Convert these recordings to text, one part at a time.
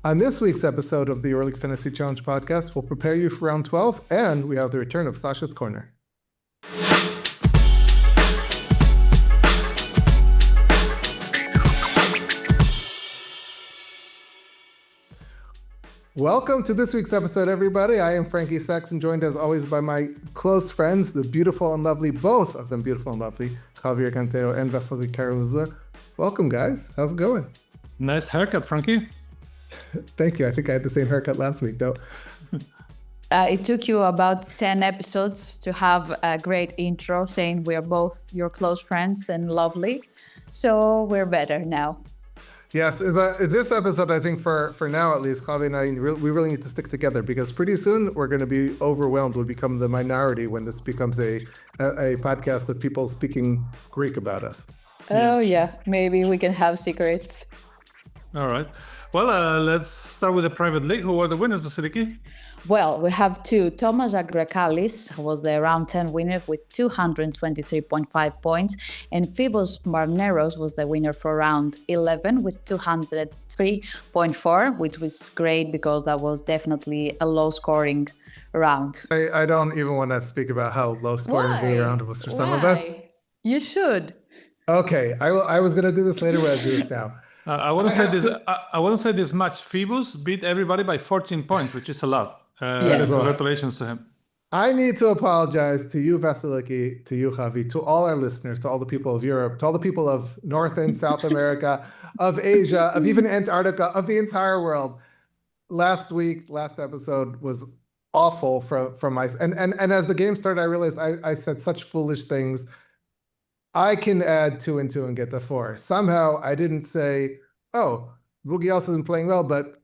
On this week's episode of the EuroLeague Fantasy Challenge podcast, we'll prepare you for round 12, and we have the return of Sasha's Corner. Welcome to this week's episode, everybody. I am Frankie Saxon, joined as always by my close friends, the beautiful and lovely, both of them beautiful and lovely, Javier Cantero and Vasiliki. Welcome, guys. How's it going? Nice haircut, Frankie. Thank you. I think I had the same haircut last week, though. It took you about 10 episodes to have a great intro saying we're both your close friends and lovely. So we're better now. Yes, but this episode, I think for now at least, Javi and I, we really need to stick together because pretty soon we're going to be overwhelmed. We'll become the minority when this becomes a podcast of people speaking Greek about us. Oh, yeah. Maybe we can have secrets. All right. Well, let's start with the private league. Who are the winners, Vasiliki? Well, we have two. Thomas Agrakalis was the round 10 winner with 223.5 points, and Phoebos Marneros was the winner for round 11 with 203.4, which was great because that was definitely a low-scoring round. I don't even want to speak about how low-scoring the round was for some of us. You should. Okay, I was going to do this later, but I'll do this now. I want to say this. I want to say this much. Phoebos beat everybody by 14 points, which is a lot. Yes. Congratulations to him. I need to apologize to you, Vasiliki, to you, Javi, to all our listeners, to all the people of Europe, to all the people of North and South America, of Asia, of even Antarctica, of the entire world. Last episode was awful from my and as the game started, I realized I said such foolish things. I can add 2 and 2 and get to 4. Somehow I didn't say, oh, Boogie also isn't playing well, but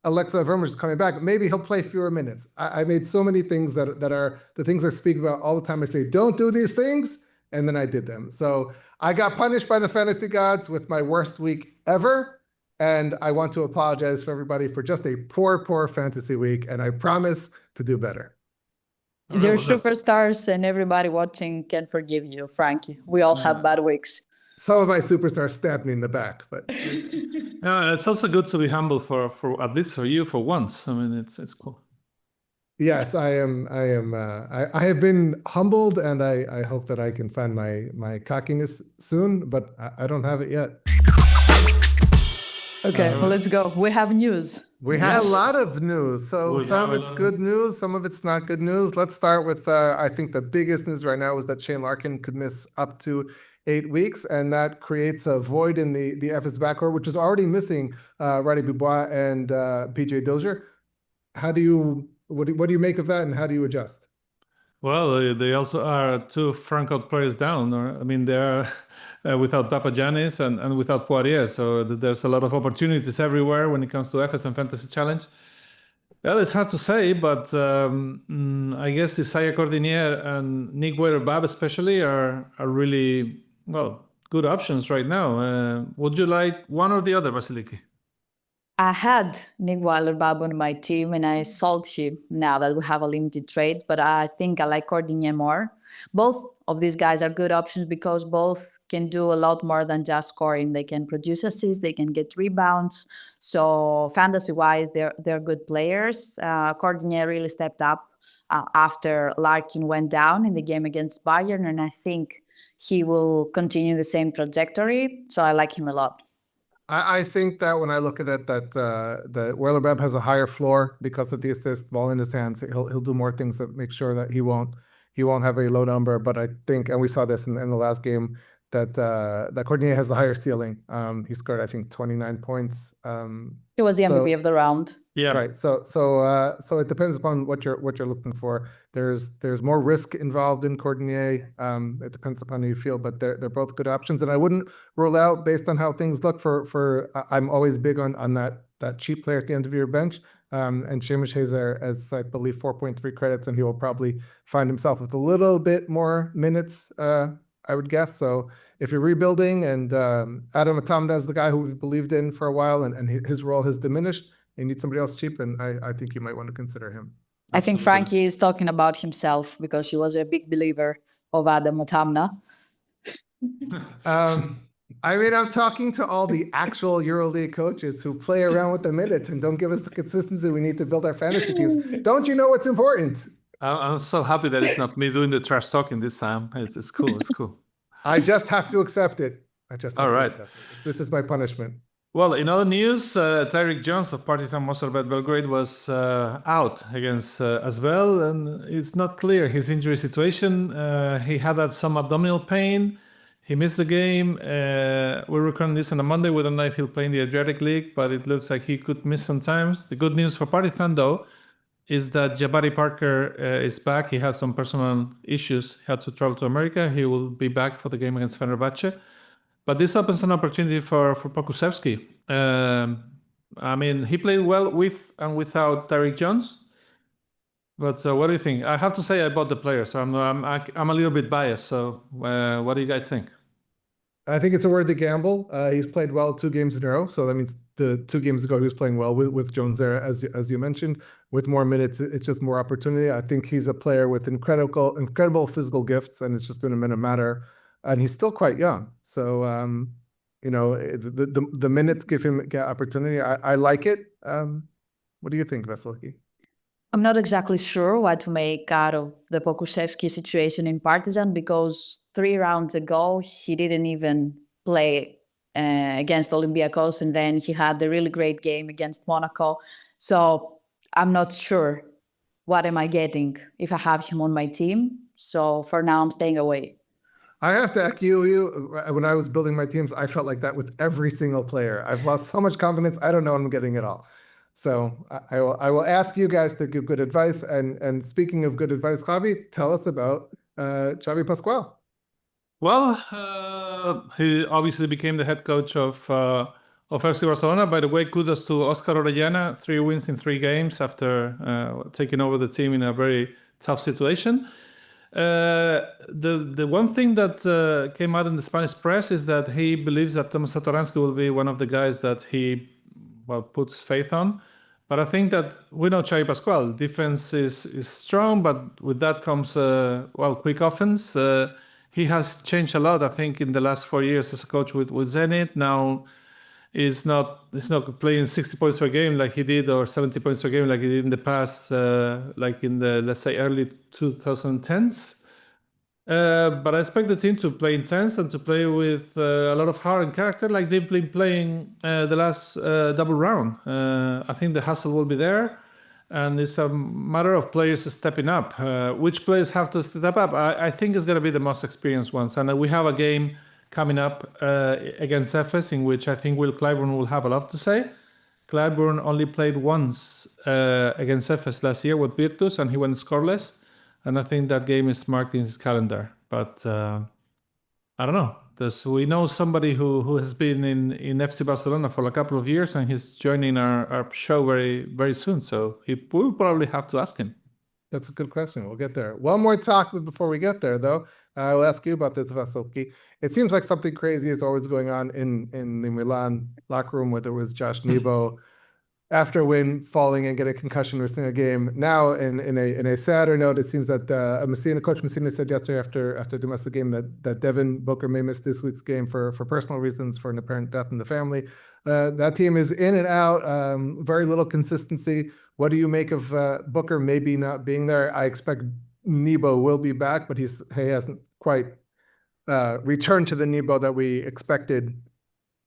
Alexa Vermer's coming back. Maybe he'll play fewer minutes. I made so many things that are the things I speak about all the time. I say, don't do these things, and then I did them. So I got punished by the fantasy gods with my worst week ever, and I want to apologize for everybody for just a poor fantasy week, and I promise to do better. Your superstars and everybody watching can forgive you, Frankie. We all have bad weeks. Some of my superstars stabbed me in the back, but it's also good to be humble for at least for you for once. I mean, it's cool. Yes, I am. I have been humbled, and I hope that I can find my cockiness soon, but I don't have it yet. Okay, well, let's go. We have news. We have a lot of news. So some of it's good news, some of it's not good news. Let's start with, I think the biggest news right now is that Shane Larkin could miss up to 8 weeks, and that creates a void in the FS backcourt, which is already missing Radi Dubois and PJ Dozier. What do you make of that, and how do you adjust? Well, they also are 2 Franco players down. They are without Papagiannis and without Poirier. So there's a lot of opportunities everywhere when it comes to FS and Fantasy Challenge. Well, it's hard to say, but I guess Isaiah Cordinier and Nick Weiler-Babb especially are really, good options right now. Would you like one or the other, Vasiliki? I had Nick Weiler-Babb on my team, and I sold him now that we have a limited trade, but I think I like Cordinier more. Both of these guys are good options because both can do a lot more than just scoring. They can produce assists, they can get rebounds. So fantasy-wise, they're good players. Cordinier really stepped up after Larkin went down in the game against Bayern, and I think he will continue the same trajectory. So I like him a lot. I think that when I look at it, that Weiler-Babb has a higher floor because of the assist, ball in his hands. He'll do more things that make sure that he won't have a low number. But I think, and we saw this in the last game, that Cordinier has the higher ceiling. He scored, I think, 29 points. He was the MVP of the round. Yeah. Right. So it depends upon what you're looking for. There's more risk involved in Cordinier. It depends upon how you feel, but they're both good options. And I wouldn't rule out, based on how things look, for I'm always big on that cheap player at the end of your bench. And Seamus Hazer has, I believe, 4.3 credits, and he will probably find himself with a little bit more minutes, I would guess. So if you're rebuilding and Adam Atamda is the guy who we've believed in for a while, and his role has diminished, you need somebody else cheap, then I think you might want to consider him. I think Frankie is talking about himself because he was a big believer of Adam Atamna. I mean, I'm talking to all the actual EuroLeague coaches who play around with the minutes and don't give us the consistency we need to build our fantasy teams. Don't you know what's important? I'm so happy that it's not me doing the trash talking this time. It's cool. It's cool. I just have to accept it. I just have All to right. accept it. This is my punishment. Well, in other news, Tyreek Jones of Partizan Mostarvet Belgrade was out against Asvel, and it's not clear his injury situation. He had some abdominal pain. He missed the game. We're recording this on a Monday. We don't know if he'll play in the Adriatic League, but it looks like he could miss sometimes. The good news for Partizan, though, is that Jabari Parker is back. He has some personal issues. He had to travel to America. He will be back for the game against Fenerbahce. But this opens an opportunity for Pokusevski. I mean, he played well with and without Tyreek Jones. But what do you think? I have to say I bought the player, so I'm a little bit biased. So what do you guys think? I think it's a worthy gamble. He's played well 2 games in a row, so that means the 2 games ago he was playing well with Jones there, as you mentioned. With more minutes, it's just more opportunity. I think he's a player with incredible physical gifts, and it's just going to matter. And he's still quite young, so the minutes give him opportunity. I like it. What do you think, Vasiliki? I'm not exactly sure what to make out of the Pokusevski situation in Partizan, because 3 rounds ago he didn't even play against Olympiacos, and then he had the really great game against Monaco. So I'm not sure what am I getting if I have him on my team. So for now, I'm staying away. I have to echo you. When I was building my teams, I felt like that with every single player. I've lost so much confidence. I don't know I'm getting it all. So I will ask you guys to give good advice. And speaking of good advice, Javi, tell us about Xavi Pascual. Well, he obviously became the head coach of FC Barcelona. By the way, kudos to Oscar Orellana, 3 wins in 3 games after taking over the team in a very tough situation. The one thing that came out in the Spanish press is that he believes that Tomas Satoransky will be one of the guys that he puts faith on. But I think that we know Xavi Pascual. Defense is strong, but with that comes quick offense. He has changed a lot, I think, in the last 4 years as a coach with Zenit. Now he's not playing 60 points per game like he did, or 70 points per game like he did in the past, like in the, let's say, early 2010s. But I expect the team to play intense and to play with a lot of heart and character like they've been playing the last double round. I think the hustle will be there, and it's a matter of players stepping up. Which players have to step up? I think it's going to be the most experienced ones. And we have a game coming up against Efes, in which I think Will Clyburn will have a lot to say. Clyburn only played once against Efes last year with Virtus, and he went scoreless. And I think that game is marked in his calendar. But I don't know. We know somebody who has been in FC Barcelona for a couple of years, and he's joining our show very, very soon. So we'll probably have to ask him. That's a good question. We'll get there. One more talk before we get there, though. I'll ask you about this, Vasiliki. It seems like something crazy is always going on in the Milan locker room, whether it was Josh Nebo after win falling and getting a concussion missing a game. Now, in a sadder note, it seems that Coach Messina said yesterday after the domestic game that Devin Booker may miss this week's game for personal reasons, for an apparent death in the family. That team is in and out, very little consistency. What do you make of Booker maybe not being there? I expect Nebo will be back, but he hasn't quite returned to the Nebo that we expected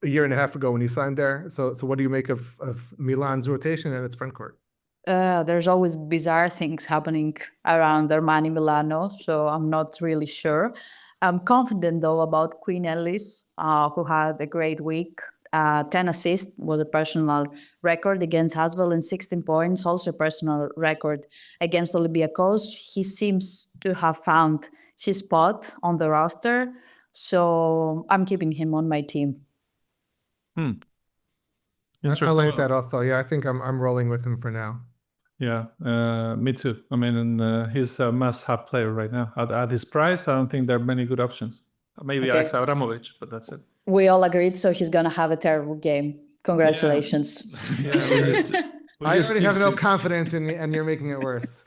a year and a half ago when he signed there. So what do you make of Milan's rotation and its front court? There's always bizarre things happening around Armani Milano, so I'm not really sure. I'm confident, though, about Queen Ellis, who had a great week. 10 assists was a personal record against Hasvel, and 16 points, also a personal record against Olympiacos. He seems to have found his spot on the roster, so I'm keeping him on my team. I like that also. Yeah, I think I'm rolling with him for now. Yeah, me too. I mean, he's a must-have player right now. At his price, I don't think there are many good options. Maybe okay. Alex Abramovich, but that's it. We all agreed, so he's going to have a terrible game. Congratulations. Yeah, I already have no confidence in you, and you're making it worse.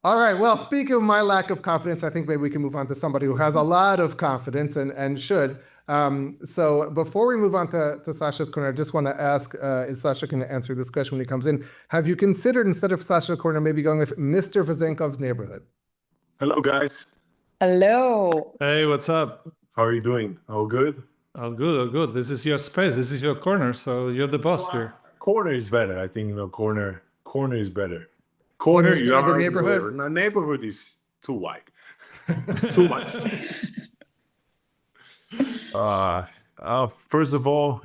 All right, well, speaking of my lack of confidence, I think maybe we can move on to somebody who has a lot of confidence and should. So before we move on to Sasha's corner, I just want to ask, is Sasha going to answer this question when he comes in? Have you considered, instead of Sasha's corner, maybe going with Mr. Vezenkov's neighborhood? Hello, guys. Hello. Hey, what's up? How are you doing? All good? All good, all good. This is your space. This is your corner. So you're the boss here. Corner is better. I think corner is better. Corner Corner, is you better than are neighborhood? No, neighborhood is too wide. Too much. First of all,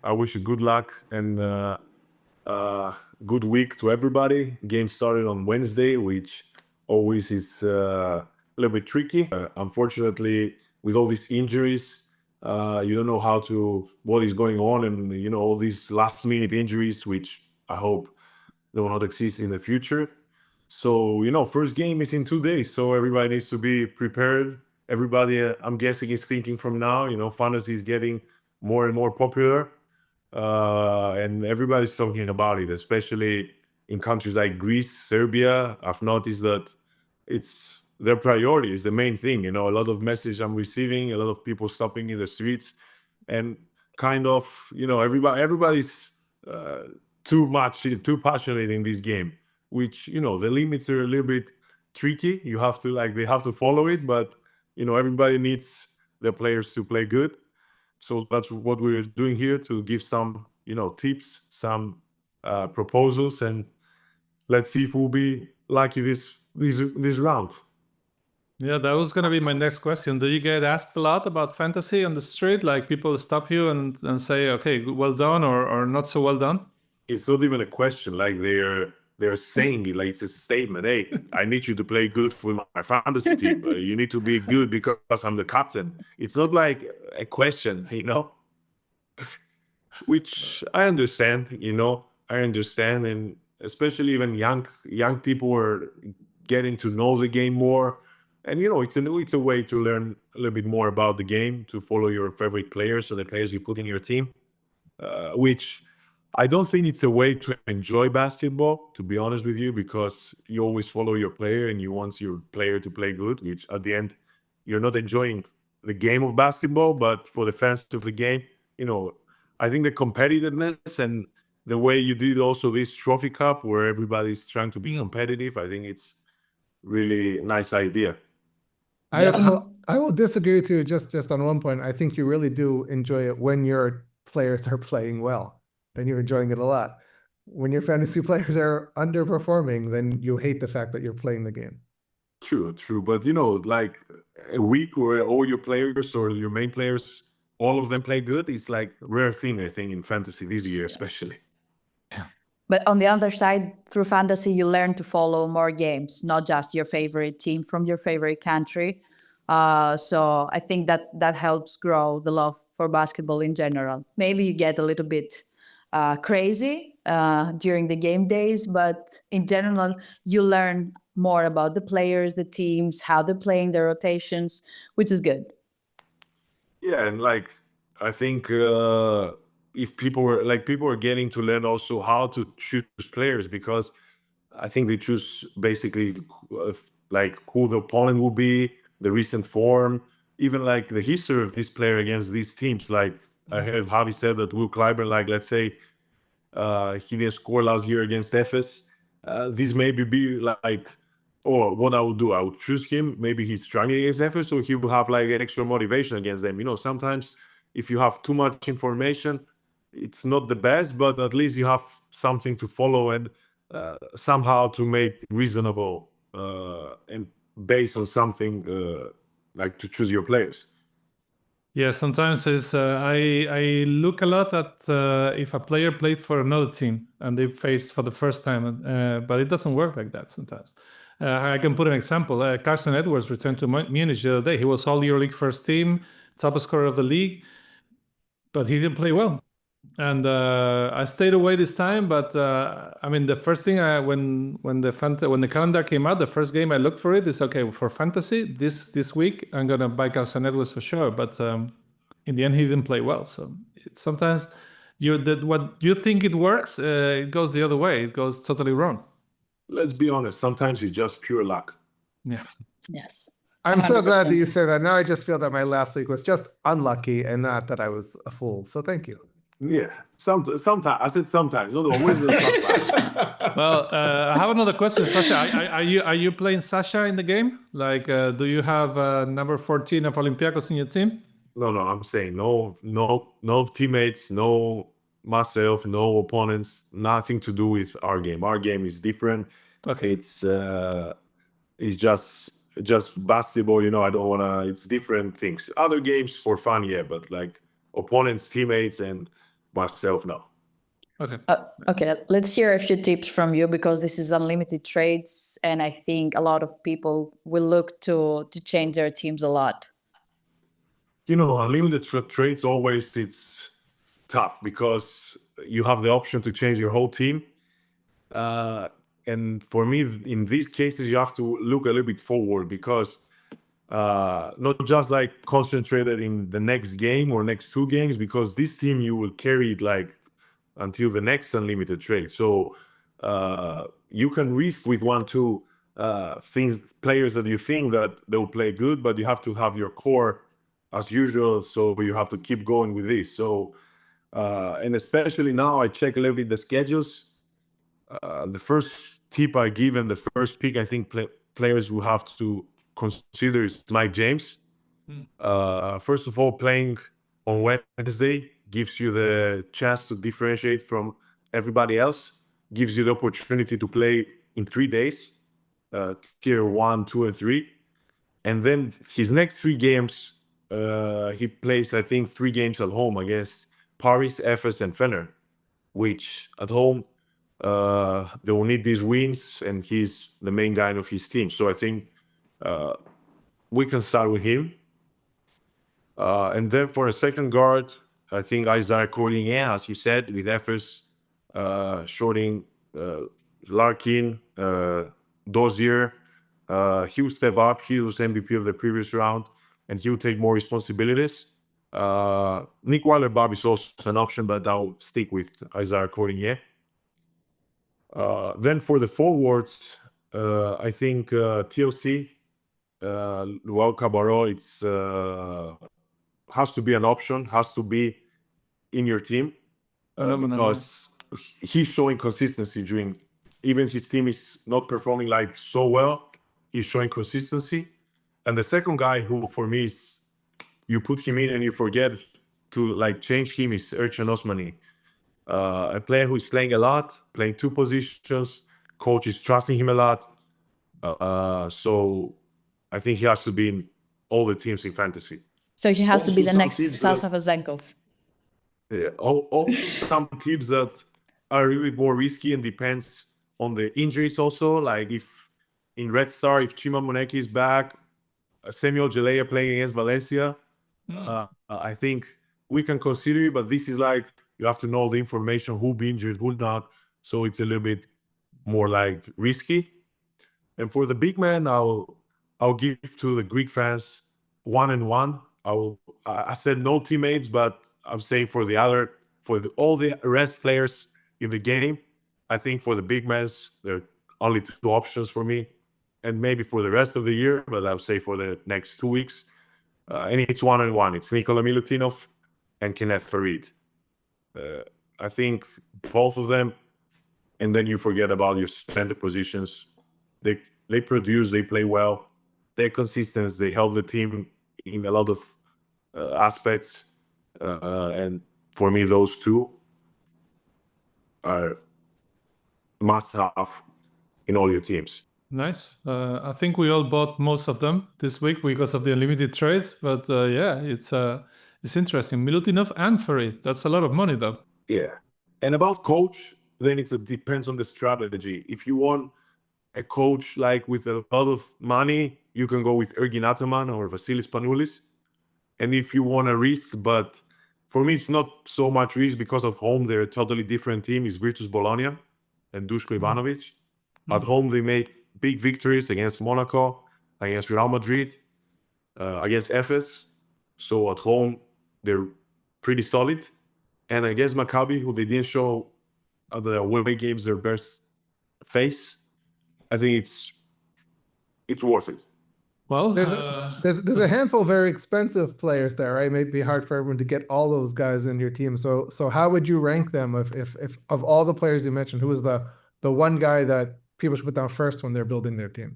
I wish you good luck and good week to everybody. Game started on Wednesday, which always is a little bit tricky. Unfortunately, with all these injuries, you don't know what is going on, and all these last-minute injuries, which I hope they will not exist in the future. So, first game is in 2 days, so everybody needs to be prepared. Everybody, I'm guessing, is thinking from now. Fantasy is getting more and more popular, and everybody's talking about it, especially in countries like Greece, Serbia. I've noticed that it's their priority is the main thing. A lot of messages I'm receiving, a lot of people stopping in the streets, and kind of, everybody's too passionate in this game, which, the limits are a little bit tricky. You have to they have to follow it, but, everybody needs their players to play good. So that's what we're doing here, to give some, tips, some proposals, and let's see if we'll be lucky this round. Yeah, that was going to be my next question. Do you get asked a lot about fantasy on the street? Like people stop you and say, okay, well done or not so well done? It's not even a question. Like they're saying it, like it's a statement. Hey, I need you to play good for my fantasy team. You need to be good because I'm the captain. It's not like a question, which I understand. I understand, and especially even young people are getting to know the game more. And it's a way to learn a little bit more about the game, to follow your favorite players or the players you put in your team, which I don't think it's a way to enjoy basketball, to be honest with you, because you always follow your player and you want your player to play good, which at the end, you're not enjoying the game of basketball. But for the fans of the game, I think the competitiveness and the way you did also this trophy cup where everybody's trying to be competitive, I think it's really nice idea. I will disagree with you just on one point. I think you really do enjoy it when your players are playing well. Then you're enjoying it a lot. When your fantasy players are underperforming, then you hate the fact that you're playing the game. True. But, like a week where all your players or your main players, all of them play good, it's like a rare thing, I think, in fantasy this year, especially. But on the other side, through fantasy, you learn to follow more games, not just your favorite team from your favorite country. So I think that helps grow the love for basketball in general. Maybe you get a little bit crazy during the game days, but in general, you learn more about the players, the teams, how they're playing, their rotations, which is good. Yeah, and I think if people are getting to learn also how to choose players, because I think they choose basically who the opponent will be, the recent form, even like the history of this player against these teams. Like I heard Javi said that Will Clyburn, let's say he didn't score last year against Efes. This maybe be or what I would do, I would choose him. Maybe he's struggling against Efes, so he will have an extra motivation against them. Sometimes if you have too much information, it's not the best, but at least you have something to follow and somehow to make reasonable and based on something to choose your players. Yeah, sometimes I look a lot at if a player played for another team and they faced for the first time, but it doesn't work like that sometimes. I can put an example. Carson Edwards returned to Munich the other day. He was all EuroLeague first team, top scorer of the league, but he didn't play well. And I stayed away this time, but the first thing when the calendar came out, the first game I looked for it is okay for fantasy this week. I'm gonna buy Carson Edwards for sure, but in the end he didn't play well. So it's sometimes what you think it works, it goes the other way. It goes totally wrong. Let's be honest. Sometimes it's just pure luck. Yeah. Yes. I'm so glad that you 100%. say that. Now I just feel that my last week was just unlucky and not that I was a fool. So thank you. Yeah, sometimes. I said sometimes, not always, but sometimes. Well, I have another question, Sasha. Are you playing Sasha in the game? Like, do you have number 14 of Olympiacos in your team? No, I'm saying no teammates, no myself, no opponents, nothing to do with our game. Our game is different. Okay. It's just basketball, I don't wanna. It's different things. Other games for fun, yeah, but like opponents, teammates, and myself, no. Okay. Okay, let's hear a few tips from you because this is unlimited trades, and I think a lot of people will look to change their teams a lot. Unlimited trades always it's tough because you have the option to change your whole team. And for me, in these cases, you have to look a little bit forward because not just like concentrated in the next game or next two games, because this team you will carry it like until the next unlimited trade. So you can risk with 1-2 players that you think that they'll play good, but you have to have your core as usual. So you have to keep going with this. So and especially now, I check a little bit the schedules. The first tip I give and the first pick I think players will have to consider is Mike James. First of all, playing on Wednesday gives you the chance to differentiate from everybody else, gives you the opportunity to play in 3 days, tier 1, 2, and 3. And then his next 3 games, he plays, I think, 3 games at home against Paris, Efes, and Fener, which at home, they will need these wins, and he's the main guy of his team. So I think we can start with him. And then for a second guard, I think Isaiah Cordier, as you said, with Efes, shorting Larkin, Dozier. He will step up. He was MVP of the previous round, and he will take more responsibilities. Nick Weiler-Bob is also an option, but I'll stick with Isaiah Cordier. Then for the forwards, I think TLC, Luau Cabarro, it's has to be an option, has to be in your team, because he's showing consistency during, even his team is not performing like so well, he's showing consistency. And the second guy who for me is, you put him in and you forget to like change him, is Ercan Osmani. A player who is playing a lot, playing 2 positions, coach is trusting him a lot. So I think he has to be in all the teams in fantasy. So he has to be Also the some next tips Sasha Vezenkov. Yeah, all some tips that are a little bit more risky and depends on the injuries also. Like if in Red Star, if Chima Moneki is back, Samuel Jalea playing against Valencia, I think we can consider it, but this is like, you have to know the information, who be injured, who not. So it's a little bit more like risky. And for the big man, I'll give to the Greek fans 1 and 1. I said no teammates, but I'm saying for all the rest players in the game, I think for the big men, there are only 2 options for me, and maybe for the rest of the year, but I'll say for the next 2 weeks. And it's 1 and 1. It's Nikola Milutinov and Kenneth Faried. I think both of them, and then you forget about your center positions. They produce, they play well, they're consistent, they help the team in a lot of aspects. And for me, those 2 are must-have in all your teams. Nice. I think we all bought most of them this week because of the unlimited trades. But yeah, it's interesting. Milutinov and Faried. That's a lot of money, though. Yeah. And about coach, then it depends on the strategy. If you want a coach like with a lot of money, you can go with Ergin Ataman or Vasilis Panoulis. And if you want a risk, but for me, it's not so much risk because of home, they're a totally different team, is Virtus Bologna and Duško Ivanovic. At home, they made big victories against Monaco, against Real Madrid, against Efes. So at home, they're pretty solid. And against Maccabi, who they didn't show at the away games their best face, I think it's worth it. Well, There's a handful of very expensive players there, right? It may be hard for everyone to get all those guys in your team. So how would you rank them if of all the players you mentioned, who is the one guy that people should put down first when they're building their team?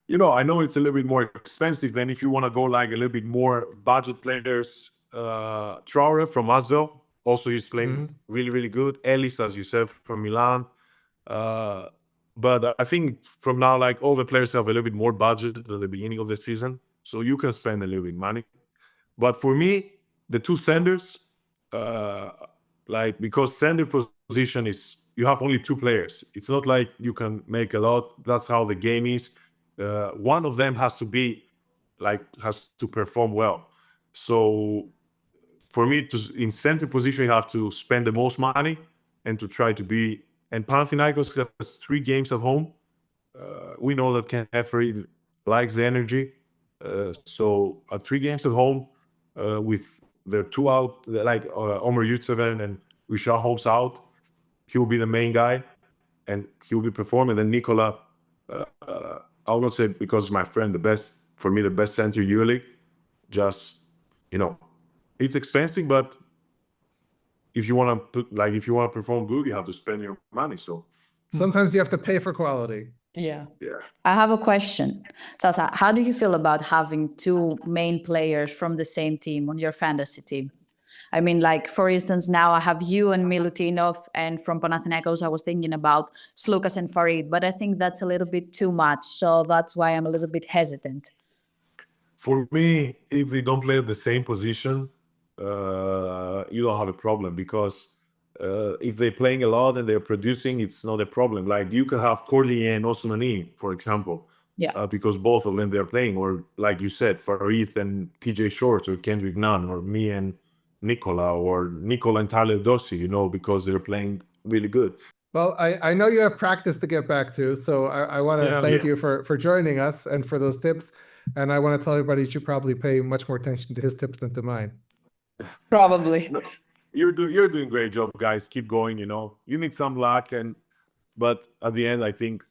I know it's a little bit more expensive than if you want to go like a little bit more budget players. Traore from Asvel, also he's playing really, really good. Ellis, as you said, from Milan. But I think from now, like all the players have a little bit more budget at the beginning of the season, so you can spend a little bit money. But for me, the two centers, because center position is you have only two players. It's not like you can make a lot. That's how the game is. One of them has to perform well. So for me, in center position, you have to spend the most money and to try to be. And Panathinaikos has 3 games at home. We know that Faried likes the energy. So at 3 games at home, with their 2 out, like Omer Yurtseven and Vishal Hope's out, he will be the main guy, and he will be performing. And then Nikola, I will not say because my friend, the best center EuroLeague. Just it's expensive, but if you want to perform good, you have to spend your money. So sometimes you have to pay for quality. Yeah. yeah. I have a question. Sasha, how do you feel about having 2 main players from the same team on your fantasy team? I mean, like, for instance, now I have you and Milutinov, and from Panathinaikos, I was thinking about Slukas and Faried, but I think that's a little bit too much. So that's why I'm a little bit hesitant. For me, if they don't play at the same position, you don't have a problem, because if they're playing a lot and they're producing, it's not a problem. Like you can have Corlier and Osmani, for example, because both of them they're playing, or like you said, Farid and TJ Shorts, or Kendrick Nunn, or me and Nicola, or Nicola and Tyler Dossi, because they're playing really good. Well, I know you have practice to get back to, so I want to thank you for joining us and for those tips. And I want to tell everybody you should probably pay much more attention to his tips than to mine. Probably. No, you're doing a great job, guys. Keep going. You need some luck, but at the end, I think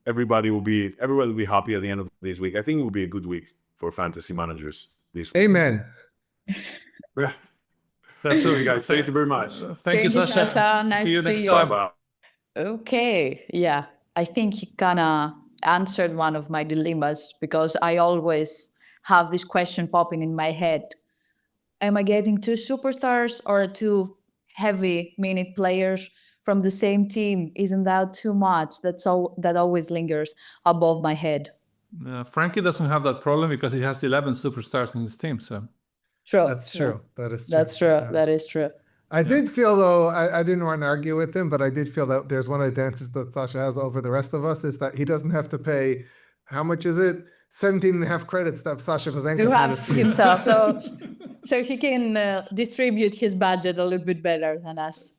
everybody will be happy at the end of this week. I think it will be a good week for fantasy managers this week. Amen. Yeah. That's it, guys. Thank you very much. Thank you, Sasha. Nice See you to see next you. time. Bye-bye. Okay, yeah. I think he kind of answered one of my dilemmas, because I always have this question popping in my head. Am I getting 2 superstars or 2 heavy minute players from the same team? Isn't that too much? That always lingers above my head. Frankie doesn't have that problem because he has 11 superstars in his team. So True. That's true. That is true. That's true. Yeah. That is true. I did feel, though, I didn't want to argue with him, but I did feel that there's one advantage that Sasha has over the rest of us, is that he doesn't have to pay, how much is it? 17.5 credits to have Sasha Vezenkov To on have his team. himself. So he can distribute his budget a little bit better than us.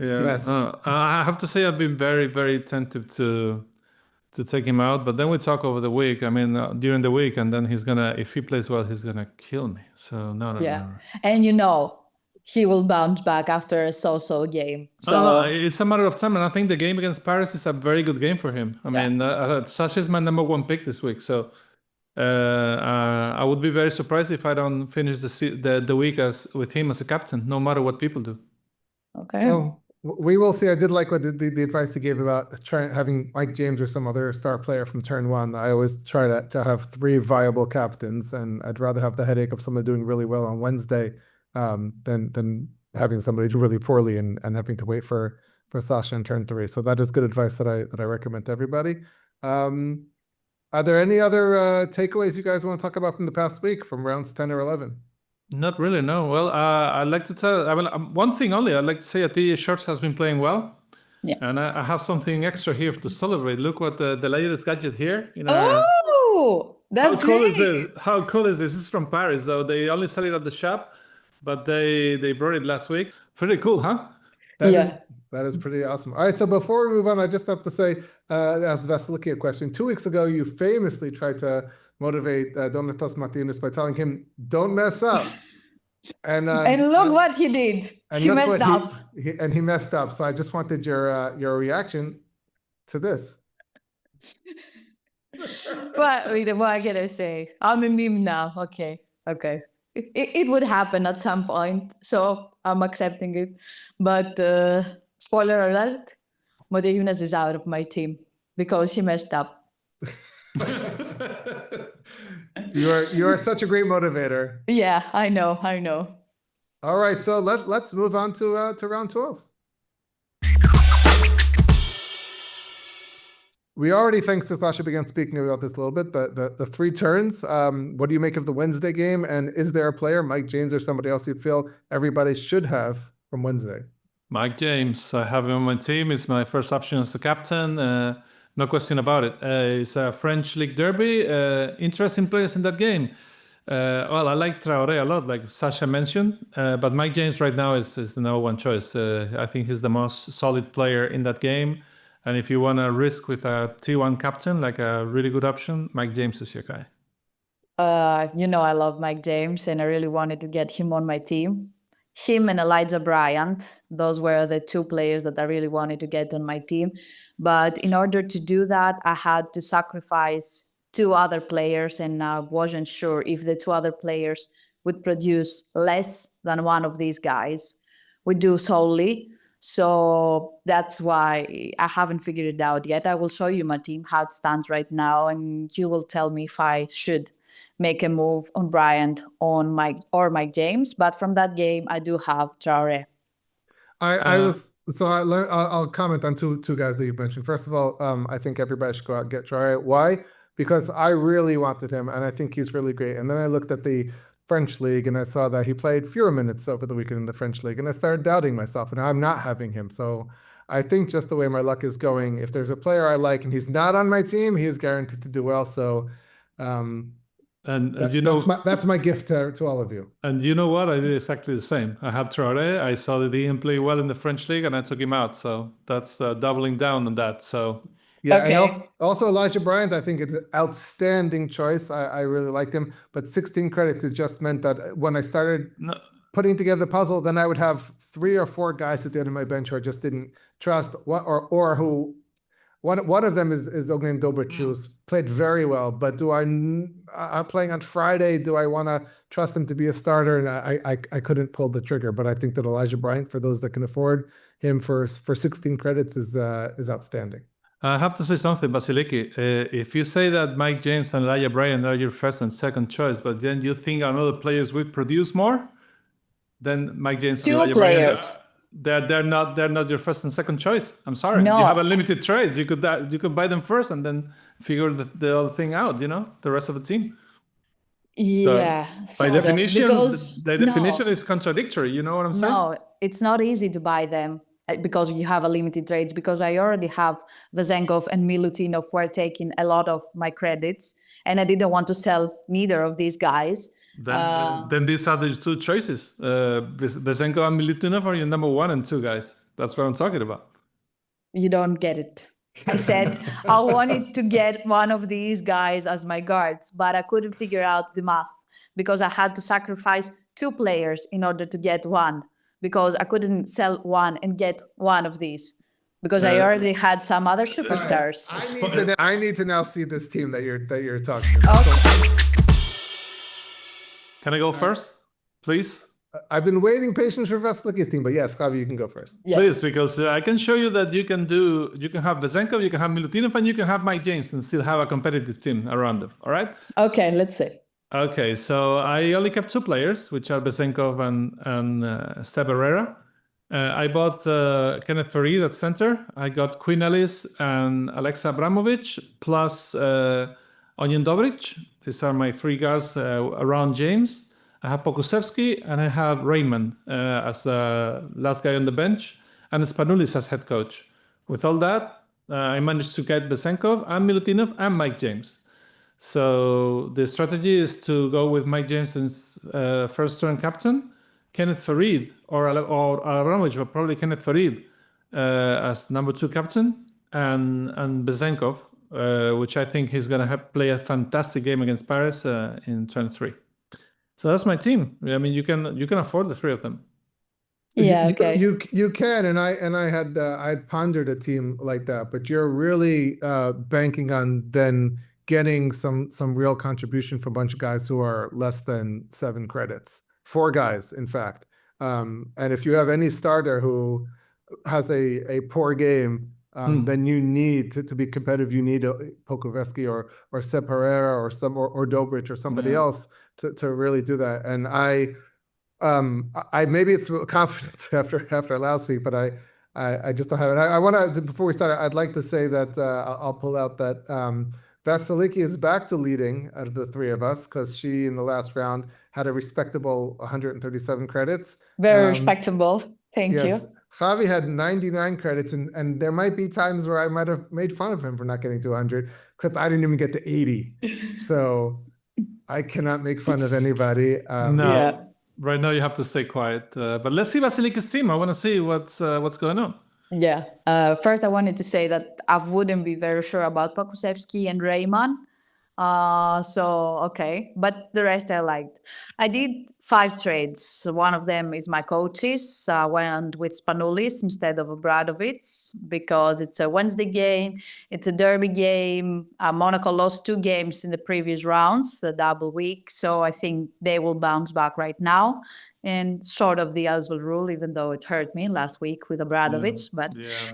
yeah, Yes. I have to say I've been very, very attentive to take him out, but then we talk over the week. I mean, during the week, and then if he plays well, he's gonna kill me. So no. And he will bounce back after a so-so game. So it's a matter of time, and I think the game against Paris is a very good game for him. I mean, Sasha is my number 1 pick this week, so I would be very surprised if I don't finish the week with him as a captain, no matter what people do. Okay. Well, we will see. I did like what the advice he gave about having Mike James or some other star player from turn 1. I always try to have 3 viable captains, and I'd rather have the headache of someone doing really well on Wednesday than having somebody do really poorly and having to wait for Sasha in turn 3. So that is good advice that I recommend to everybody. Are there any other takeaways you guys want to talk about from the past week, from rounds 10 or 11? Not really, no. Well, I'd like to tell. One thing only. I'd like to say that TJ Shorts has been playing well. Yeah. And I have something extra here to celebrate. Look what the latest gadget here. Oh, that's how cool great. is this? How cool is this? This is from Paris, though. They only sell it at the shop, but they brought it last week. Pretty cool, huh? That is pretty awesome. All right, so before we move on, I just have to say, ask Vasiliki a question. 2 weeks ago, you famously tried to motivate Donatas Martinez by telling him, "Don't mess up." And look what he did. He messed up. He messed up. So I just wanted your reaction to this. What can I say? I'm a meme now. Okay. It would happen at some point, so I'm accepting it. But spoiler alert, Maria Yunus is out of my team because she messed up. You are such a great motivator. Yeah, I know. All right, so let's move on to round 12. We already, thanks to Sasha, began speaking about this a little bit. The three turns. What do you make of the Wednesday game? And is there a player, Mike James or somebody else, you'd feel everybody should have from Wednesday? Mike James, I have him on my team. He's my first option as the captain. No question about it. It's a French League Derby. Interesting players in that game. Well, I like Traoré a lot, like Sasha mentioned. But Mike James right now is the number one choice. I think he's the most solid player in that game. And if you want to risk with a T1 captain, like a really good option, Mike James is your guy. I love Mike James, and I really wanted to get him on my team. Him and Elijah Bryant, those were the two players that I really wanted to get on my team. But in order to do that, I had to sacrifice two other players, and I wasn't sure if the two other players would produce less than one of these guys would do solely. So that's why I haven't figured it out yet. I will show you my team, how it stands right now, and you will tell me if I should make a move on Bryant, on Mike James. But from that game, I do have Traoré. I'll comment on two guys that you mentioned. First of all, I think everybody should go out and get Traoré. Why? Because I really wanted him, and I think he's really great. And then I looked at the French league, and I saw that he played fewer minutes over the weekend in the French league, and I started doubting myself, and I'm not having him. So I think just the way my luck is going, if there's a player I like and he's not on my team, he is guaranteed to do well. So that's my gift to all of you. And you know what? I did exactly the same. I had Traoré. I saw that he didn't play well in the French league, and I took him out. So that's doubling down on that. So yeah, okay. And also Elijah Bryant, I think it's an outstanding choice. I really liked him, but 16 credits, it just meant that when I started putting together the puzzle, then I would have 3 or 4 guys at the end of my bench who I just didn't trust, or who one of them is Ognin Dobric, who's played very well. But I'm playing on Friday. Do I want to trust him to be a starter? And I couldn't pull the trigger. But I think that Elijah Bryant, for those that can afford him for 16 credits, is outstanding. I have to say something, Vasiliki. If you say that Mike James and Elijah Bryant are your first and second choice, but then you think another players would produce more, then Mike James and Elijah Bryant, they're not your first and second choice. I'm sorry. No. You have unlimited trades. You could buy them first and then figure the other thing out. The rest of the team. Yeah. So by definition, the definition is contradictory. You know what I'm saying? No, it's not easy to buy them because you have a limited trades. Because I already have Vezenkov and Milutinov who are taking a lot of my credits, and I didn't want to sell neither of these guys. Then these are the two choices. Vezenkov and Milutinov are your number 1 and 2 guys. That's what I'm talking about. You don't get it. I said I wanted to get one of these guys as my guards, but I couldn't figure out the math because I had to sacrifice 2 players in order to get one, because I couldn't sell one and get one of these because I already had some other superstars. I need to now see this team that you're talking about. Okay. Can I go first, please? I've been waiting patiently for Vasiliki's team, but yes, Javi, you can go first. Yes. Please, because I can show you that you can have Vezenkov, you can have Milutinov, and you can have Mike James and still have a competitive team around them. All right? Okay, let's see. Okay, so I only kept 2 players, which are Vezenkov and Seb Herrera. I bought Kenneth Faried at center. I got Quinn Ellis and Alexa Abramovich plus Ognin Dobric. These are my 3 guards around James. I have Pokusevski and I have Raymond as the last guy on the bench, and Spanulis as head coach. With all that, I managed to get Vezenkov and Milutinov and Mike James. So the strategy is to go with Mike James as first turn captain, Kenneth Faried or Abramovich, but probably Kenneth Faried as number 2 captain, and Vezenkov, which I think he's going to play a fantastic game against Paris in turn 3. So that's my team. I mean, you can afford the 3 of them. Yeah, okay. You can, and I had pondered a team like that, but you're really banking on then getting some real contribution from a bunch of guys who are less than 7 credits. 4 guys, in fact. And if you have any starter who has a poor game, then you need to be competitive. You need Pokovetsky or Seb Herrera or Dobrich or somebody else to really do that. And I maybe it's confidence after last week, but I just don't have it. I want to, before we start, I'd like to say that I'll pull out that Vasiliki is back to leading out of the 3 of us, because she in the last round had a respectable 137 credits. Very respectable. Thank you. Javi had 99 credits, and there might be times where I might have made fun of him for not getting to 100, except I didn't even get to 80. So I cannot make fun of anybody. Right now you have to stay quiet. But let's see Vasiliki's team. I want to see what's going on. Yeah. First, I wanted to say that I wouldn't be very sure about Pokusevski and Rayman. Okay. But the rest I liked. I did 5 trades. One of them is my coach's. I went with Spanoulis instead of Obradovic because it's a Wednesday game. It's a derby game. Monaco lost 2 games in the previous rounds, the double week. So I think they will bounce back right now. And sort of the Oswald rule, even though it hurt me last week with Obradovic.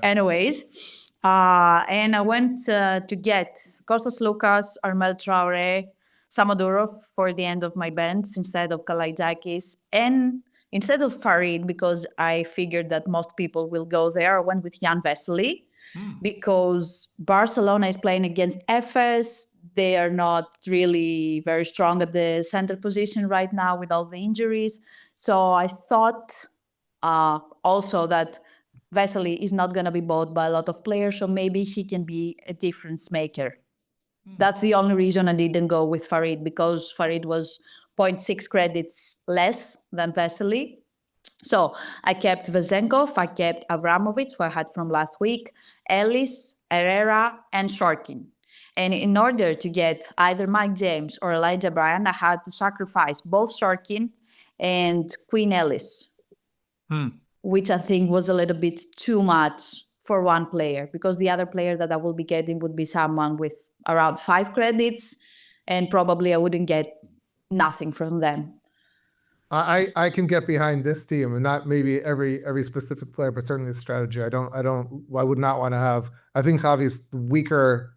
Anyways. And I went to get Kostas Loukas, Armel Traore, Samadurov for the end of my bench instead of Kalaitzakis. And instead of Faried, because I figured that most people will go there, I went with Jan Vesely because Barcelona is playing against Efes. They are not really very strong at the center position right now with all the injuries. So I thought also that Vasily is not going to be bought by a lot of players, so maybe he can be a difference maker. That's the only reason I didn't go with Faried, because Faried was 0.6 credits less than Vasily. So I kept Vezenkov, I kept Avramovic, who I had from last week, Ellis, Herrera, and Larkin. And in order to get either Mike James or Elijah Bryan, I had to sacrifice both Larkin and Queen Ellis. Which I think was a little bit too much for one player, because the other player that I will be getting would be someone with around 5 credits, and probably I wouldn't get nothing from them. I can get behind this team, and not maybe every specific player, but certainly the strategy. I would not want to have. I think Javi's weaker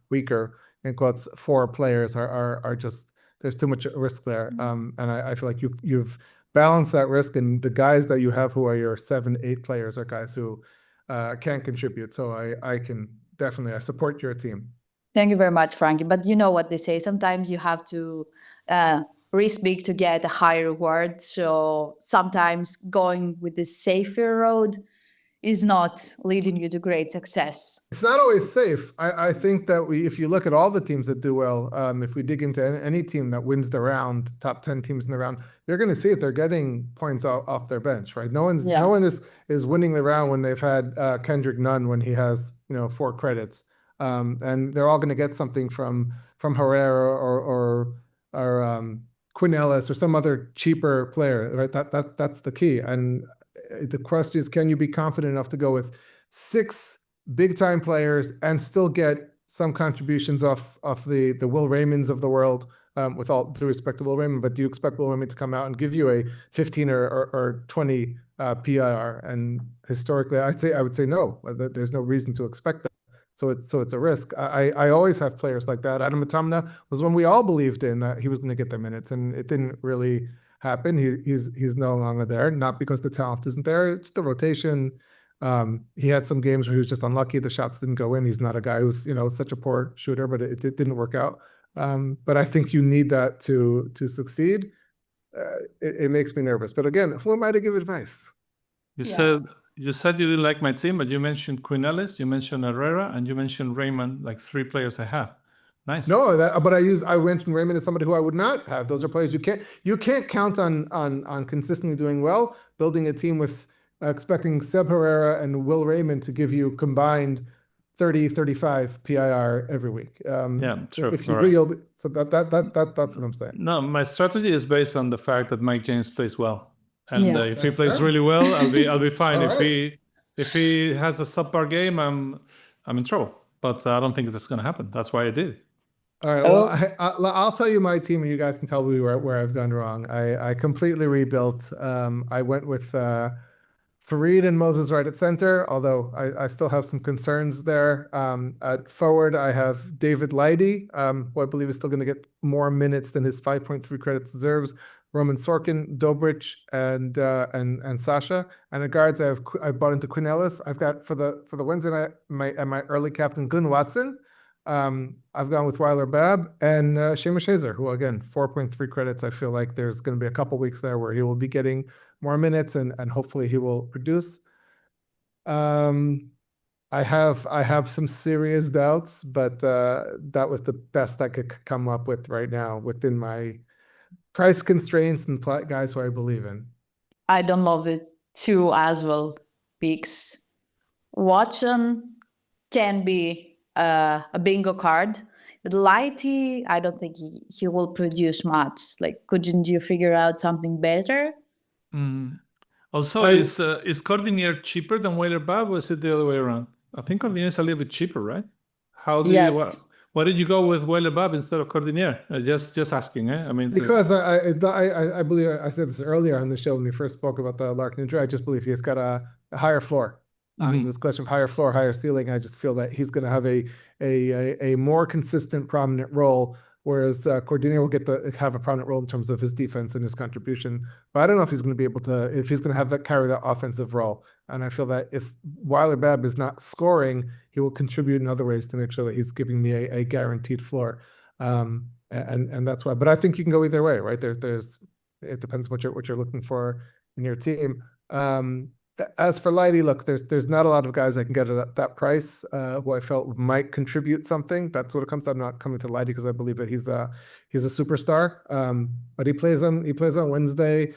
in quotes 4 players are just, there's too much risk there. And I feel like you've balance that risk, and the guys that you have who are your 7-8 players are guys who can contribute. So I can definitely, I support your team. Thank you very much, Frankie. But you know what they say, sometimes you have to risk big to get a high reward. So sometimes going with the safer road is not leading you to great success. It's not always safe. I think that if you look at all the teams that do well, if we dig into any team that wins the round, top 10 teams in the round, you're going to see if they're getting points off their bench, right? No one is winning the round when they've had Kendrick Nunn when he has 4 credits, and they're all going to get something from Herrera or Quinn Ellis or some other cheaper player, right? That's the key. And the question is, can you be confident enough to go with 6 big-time players and still get some contributions off the Will Raymonds of the world, with all due respect to Will Raymond, but do you expect Will Raymond to come out and give you a 15 or 20 PIR? And historically, I would say no. There's no reason to expect that. So it's a risk. I always have players like that. Adam Atamna was one we all believed in, that he was going to get the minutes, and it didn't really happen. He's no longer there, not because the talent isn't there. It's the rotation. He had some games where he was just unlucky. The shots didn't go in. He's not a guy who's such a poor shooter, but it didn't work out. But I think you need that to succeed. It makes me nervous. But again, who am I to give advice? You said you didn't like my team, but you mentioned Quinn Ellis, you mentioned Herrera, and you mentioned Raymond, like 3 players I have. Nice. No, but I mentioned Raymond as somebody who I would not have. Those are players you can't count on consistently doing well. Building a team with expecting Seb Herrera and Will Raymond to give you combined 30, 35 PIR every week. True. If you do, so that's what I'm saying. No, my strategy is based on the fact that Mike James plays well, and if he plays fair. really well, I'll be fine. All If he has a subpar game, I'm in trouble. But I don't think that's going to happen. That's why I did. All right. Well, I'll tell you my team, and you guys can tell me where I've gone wrong. I completely rebuilt. I went with Faried and Moses right at center, although I still have some concerns there. At forward, I have David Leidy, who I believe is still going to get more minutes than his 5.3 credits deserves. Roman Sorkin, Dobrich, and Sasha. And at guards, I bought into Quinn Ellis. I've got for the Wednesday night my early captain Glenn Watson. I've gone with Weiler Babb and Seamus Shazer, who again 4.3 credits. I feel like there's going to be a couple weeks there where he will be getting more minutes and hopefully he will produce. I have some serious doubts, but that was the best I could come up with right now within my price constraints and guys who I believe in. I don't love the two as well picks. Watson can be a bingo card. But Lighty, I don't think he will produce much. Like, couldn't you figure out something better? Also, is Cordinier cheaper than Weiler Babb, or is it the other way around? I think Cordinier is a little bit cheaper, right? How do Yes. why did you go with Weiler Babb instead of Cordinier? Just asking, eh? I mean, Because I believe I said this earlier on the show when we first spoke about the Larkin injury. I just believe he's got a higher floor. This question of higher floor, higher ceiling. I just feel that he's going to have a more consistent, prominent role, whereas Cordinier will get to have a prominent role in terms of his defense and his contribution. But I don't know if he's going to be able to, if he's going to have that carry that offensive role. And I feel that if Weiler Babb is not scoring, he will contribute in other ways to make sure that he's giving me a guaranteed floor. And that's why. But I think you can go either way, right? It depends what you're looking for in your team. As for Lighty, look, there's not a lot of guys I can get at that price who I felt might contribute something. That's what it comes to. I'm not coming to Lighty because I believe that he's a superstar. But he plays on Wednesday,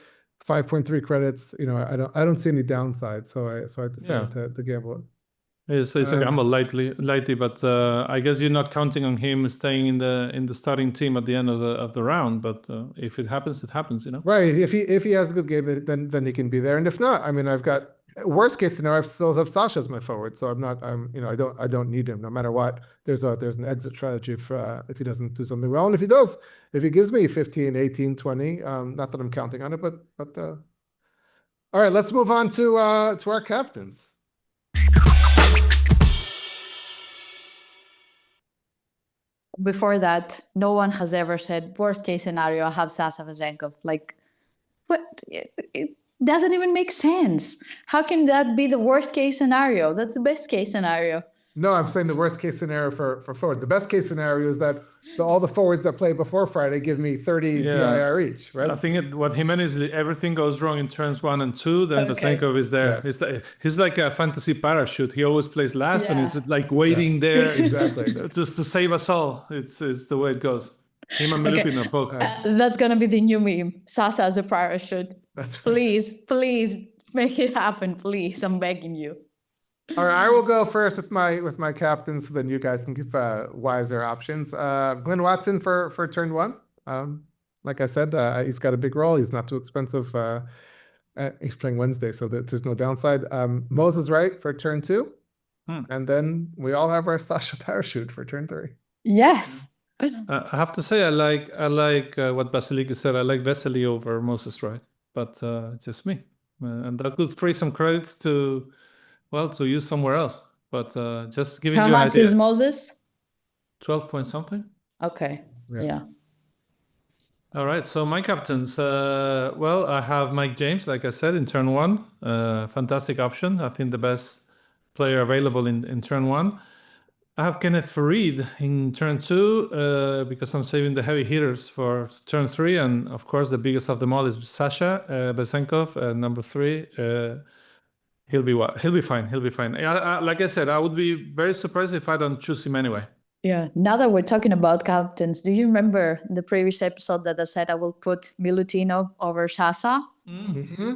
5.3 credits. You know, I don't see any downside, so I decided to gamble it. It's a gamble lightly, but I guess you're not counting on him staying in the starting team at the end of the round. But if it happens, it happens, you know. Right. If he has a good game, then he can be there. And if not, I mean, I've got worst case scenario. I still have Sasha as my forward, so I don't need him no matter what. There's an exit strategy if he doesn't do something well, and if he does, if he gives me 15, 18, 20, not that I'm counting on it, but all right, let's move on to our captains. Before that, no one has ever said, worst case scenario, I have Sasha Vezenkov. Like, what? It doesn't even make sense. How can that be the worst case scenario? That's the best case scenario. No, I'm saying the worst case scenario for forward. The best case scenario is that all the forwards that play before Friday give me 30 PIR each, right? I think what he meant is everything goes wrong in turns 1 and 2, then Vezenkov is there. Yes. He's like a fantasy parachute. He always plays last and he's like waiting there exactly just to save us all. It's the way it goes. Him and Milutinov both. That's going to be the new meme. Sasha as a parachute. That's right. Please make it happen, please. I'm begging you. All right, I will go first with my captains, so then you guys can give wiser options. Glenn Watson for turn 1. Like I said, he's got a big role. He's not too expensive. He's playing Wednesday, so there's no downside. Moses Wright for turn 2. And then we all have our Sasha parachute for turn 3. Yes. I have to say, I like what Vasiliki said. I like Vesely over Moses Wright, but it's just me. And that could free some credits to use somewhere else. But just giving you an idea. How much is Moses? 12 point something. Okay. Yeah. All right. So my captains. I have Mike James, like I said, in turn 1. Fantastic option. I think the best player available in turn 1. I have Kenneth Faried in turn 2 because I'm saving the heavy hitters for turn 3. And of course, the biggest of them all is Sasha Vezenkov, number 3. He'll be fine. Like I said, I would be very surprised if I don't choose him anyway. Yeah. Now that we're talking about captains, do you remember the previous episode that I said I will put Milutinov over Sasha? Mm-hmm.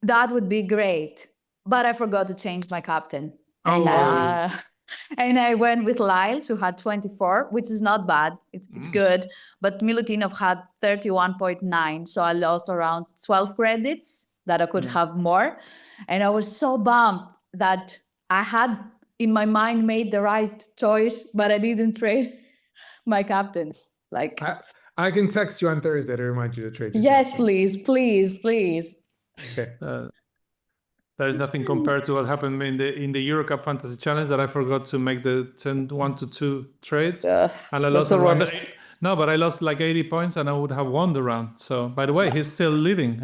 That would be great. But I forgot to change my captain. And I went with Lyles, who had 24, which is not bad. It's good. But Milutinov had 31.9. So I lost around 12 credits that I could have more. And I was so bummed that I had, in my mind, made the right choice, but I didn't trade my captains. Like, I can text you on Thursday to remind you to trade. yes, please, please, please. Okay. There is nothing compared to what happened in the EuroCup Fantasy Challenge that I forgot to make the 1-2 trades, and I That's lost the around. worst. No, but I lost like 80 points, and I would have won the round. So, by the way, he's still leading,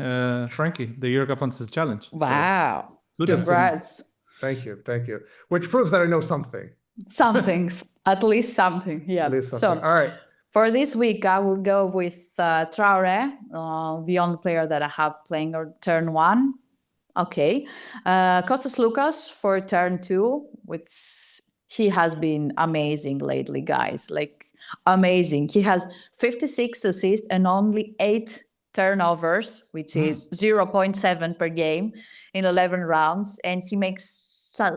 Frankie, the EuroCup Fantasy Challenge. Wow. So, Congrats. Thank you. Which proves that I know something. Something, at least something. Yeah. At least something. So All right. for this week, I will go with Traore, the only player that I have playing on turn 1. Okay. Costas Lucas for turn 2, which he has been amazing lately, guys. Like, amazing. He has 56 assists and only 8 turnovers, which is 0.7 per game in 11 rounds. And he makes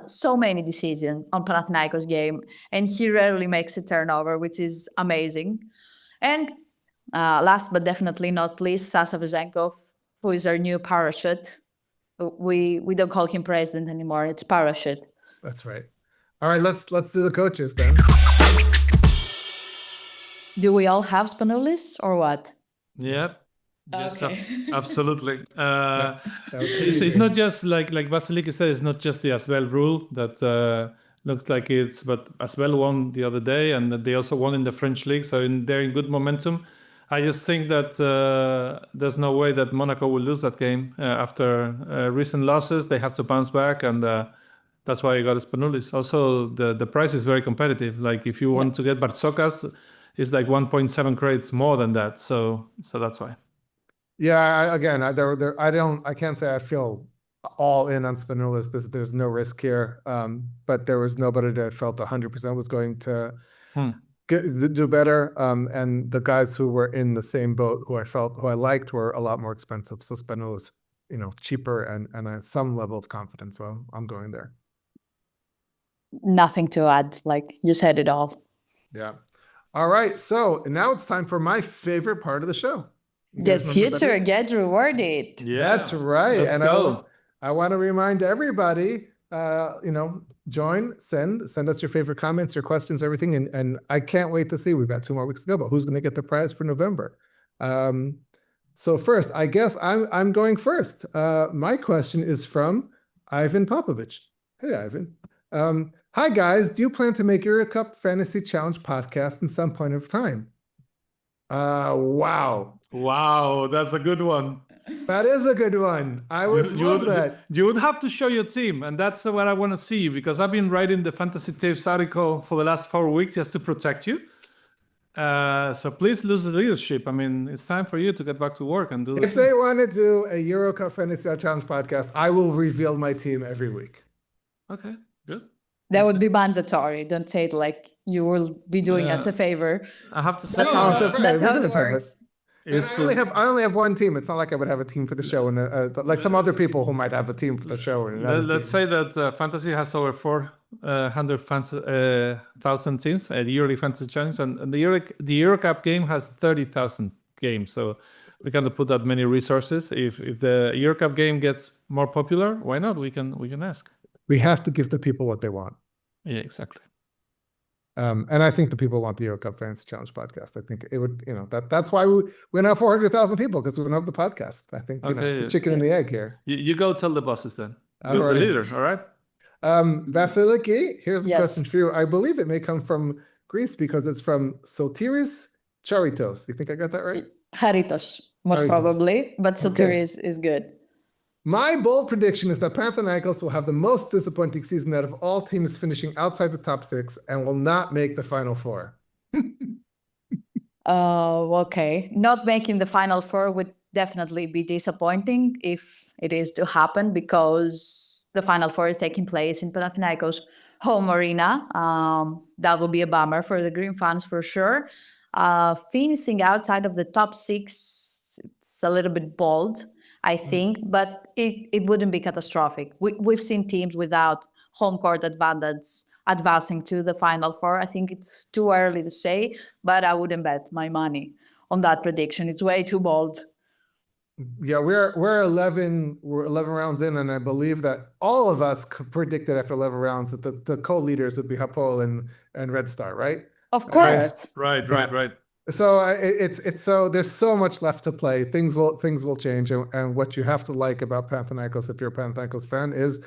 so many decisions on Panathinaikos game, and he rarely makes a turnover, which is amazing. And last but definitely not least, Sasha Vezenkov, who is our new parachute. We don't call him president anymore. It's parachute. That's right. All right, let's do the coaches then. Do we all have Spanoulis or what? Yep. Yes, Okay. absolutely. That was It's easy. not just like Vasiliki said. It's not just the Asbel rule that looks like it's. But Asbel won the other day, and they also won in the French league, so they're in good momentum. I just think that there's no way that Monaco will lose that game after recent losses. They have to bounce back, and that's why I got Spanoulis. Also, the price is very competitive. Like if you want to get Bartzokas, it's like 1.7 crates more than that. So that's why. Yeah, I can't say I feel all in on Spanoulis. There's no risk here. But there was nobody that I felt 100% was going to do better. And the guys who were in the same boat, who I liked, were a lot more expensive. So Spanoulis, cheaper and some level of confidence. So I'm going there. Nothing to add. Like, you said it all. Yeah. All right. So now it's time for my favorite part of the show. You The guys remember what that future is? gets rewarded. Yeah, That's right. Let's And go. I want to remind everybody, send us your favorite comments, your questions, everything. And I can't wait to see. We've got 2 more weeks to go, but who's going to get the prize for November? So first, I guess I'm going first. My question is from Ivan Popovich. Hey, Ivan. Hi, guys. Do you plan to make EuroCup Fantasy Challenge podcast in some point of time? Wow. Wow, that's a good one. That is a good one. I would love that. You would have to show your team, and that's what I want to see, because I've been writing the Fantasy Tips article for the last 4 weeks just to protect you. So please lose the leadership. I mean, it's time for you to get back to work and do. If they want to do a EuroCup Fantasy Challenge podcast, I will reveal my team every week. Okay, good. That would be mandatory. Don't say it like you will be doing us a favor. I have to say, That's how it it works. I only have one team. It's not like I would have a team for the show, and like some other people who might have a team for the show. And let's say that Fantasy has over 400,000 teams at the EuroLeague Fantasy Challenge, and the EuroCup game has 30,000 games. So we can put that many resources. If the EuroCup game gets more popular, why not? We can ask. We have to give the people what they want. Yeah, exactly. And I think the people want the EuroCup Fantasy Challenge podcast. I think it would, that's why we now have 400,000 people, because we don't have the podcast. I think it's the chicken and the egg here. You go tell the bosses then. All The right. leaders, all right? Vasiliki, here's the Yes. question for you. I believe it may come from Greece because it's from Sotiris Charitos. You think I got that right? Charitos, most Charitos. probably, but Okay. Sotiris is good. My bold prediction is that Panathinaikos will have the most disappointing season out of all teams finishing outside the top 6 and will not make the Final Four. Okay. Not making the Final Four would definitely be disappointing if it is to happen, because the Final Four is taking place in Panathinaikos' home arena. That will be a bummer for the Green fans for sure. Finishing outside of the top 6, it's a little bit bold, I think, but it wouldn't be catastrophic. We've seen teams without home court advantage advancing to the Final Four. I think it's too early to say, but I wouldn't bet my money on that prediction. It's way too bold. Yeah, we're 11 rounds in, and I believe that all of us predicted after 11 rounds that the co-leaders would be Hapoel and Red Star, right? Of course. Right. So it's so there's so much left to play. Things will change, and what you have to like about Panathinaikos, if you're a Panathinaikos fan, is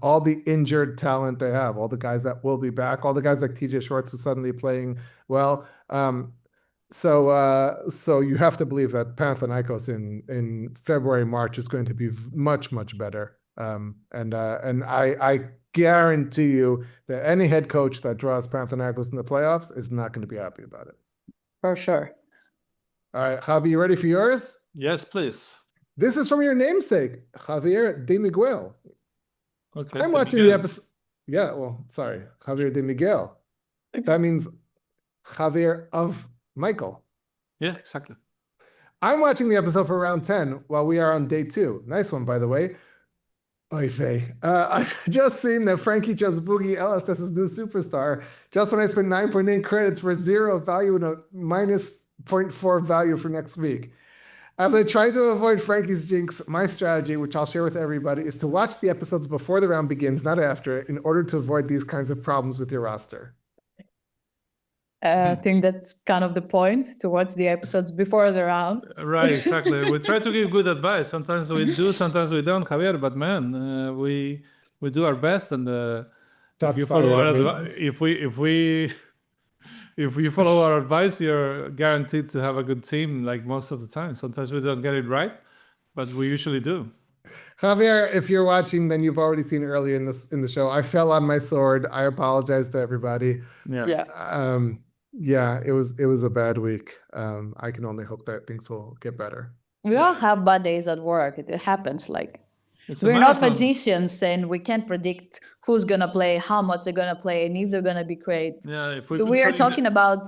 all the injured talent they have, all the guys that will be back, all the guys like TJ Shorts who's suddenly playing well. So you have to believe that Panathinaikos in February, March is going to be much better. And I guarantee you that any head coach that draws Panathinaikos in the playoffs is not going to be happy about it. For sure. All right, Javi, you ready for yours? Yes, please. This is from your namesake, Javier de Miguel. Okay. I'm watching the episode. Yeah, well, sorry, Javier de Miguel. That means Javier of Michael. Yeah, exactly. I'm watching the episode for round 10 while we are on day 2. Nice one, by the way. Oy vey. I've just seen that Frankie chose Boogie Ellis as his new superstar. Just when I spent 9.8 credits for 0 value and a minus 0.4 value for next week. As I try to avoid Frankie's jinx, my strategy, which I'll share with everybody, is to watch the episodes before the round begins, not after, in order to avoid these kinds of problems with your roster. I think that's kind of the point, to watch the episodes before the round. Right, exactly. We try to give good advice. Sometimes we do, sometimes we don't, Javier. But man, we do our best, and if you follow our if you follow our advice, you're guaranteed to have a good team. Like most of the time, sometimes we don't get it right, but we usually do. Javier, if you're watching, then you've already seen earlier in the show. I fell on my sword. I apologize to everybody. Yeah. It was a bad week. I can only hope that things will get better. We all have bad days at work. It happens. Like, It's a we're not marathon. magicians, and we can't predict who's gonna play, how much they're gonna play, and if they're gonna be great. Yeah, if We are talking about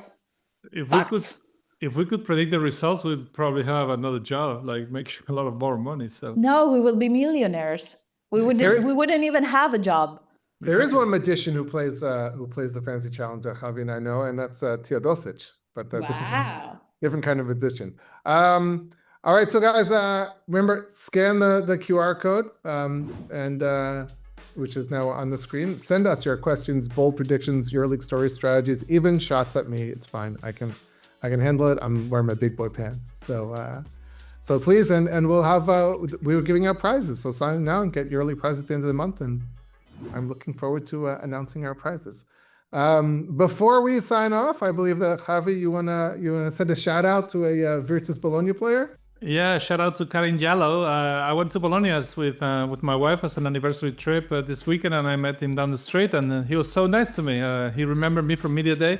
facts. If we could predict the results, we'd probably have another job, like make a lot of more money. So No, we will be millionaires. We wouldn't even have a job. There is one magician who plays the fancy challenge that Javi and I know, and that's Teodosic. But that's a different kind of magician. All right, so guys, remember, scan the QR code, which is now on the screen. Send us your questions, bold predictions, EuroLeague stories, strategies, even shots at me. It's fine. I can handle it. I'm wearing my big boy pants. So please, and we'll have we're giving out prizes. So sign in now and get EuroLeague prize at the end of the month, and I'm looking forward to announcing our prizes. Before we sign off, I believe that Javi, you wanna send a shout out to a Virtus Bologna player. yeah, shout out to Karin Jallo. I went to Bologna with my wife as an anniversary trip this weekend, and I met him down the street, and he was so nice to me. He remembered me from Media Day,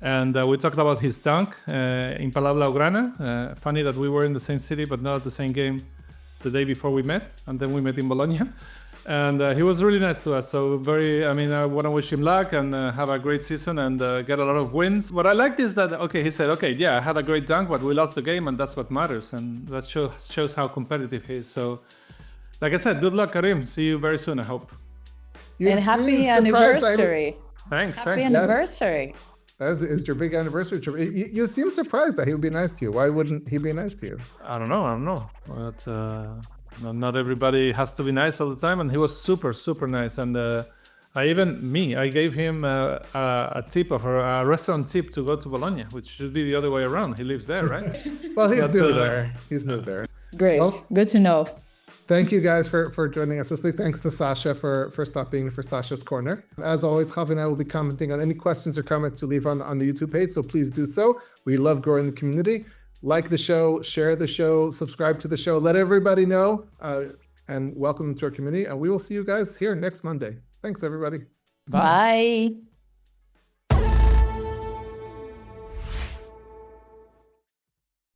and we talked about his dunk in Palau Blaugrana. Funny that we were in the same city, but not at the same game the day before we met, and then we met in Bologna. And he was really nice to us. So I want to wish him luck and have a great season and get a lot of wins. What I liked is that, he said, I had a great dunk, but we lost the game, and that's what matters. And that shows how competitive he is. So, like I said, good luck, Karim. See you very soon, I hope. And happy anniversary. Thanks. Happy anniversay. Is your big anniversary trip. You seem surprised that he would be nice to you. Why wouldn't he be nice to you? I don't know. But not everybody has to be nice all the time, and he was super, super nice. And I gave him a tip of a restaurant tip to go to Bologna, which should be the other way around. He lives there, right? Well, he's new there. He's new there. Great. Well, good to know. Thank you guys for joining us this week. Thanks to Sasha for stopping for Sasha's Corner. As always, Javi and I will be commenting on any questions or comments you leave on the YouTube page, so please do so. We love growing the community. Like the show, share the show, subscribe to the show, let everybody know, and welcome to our community. And we will see you guys here next Monday. Thanks, everybody. Bye.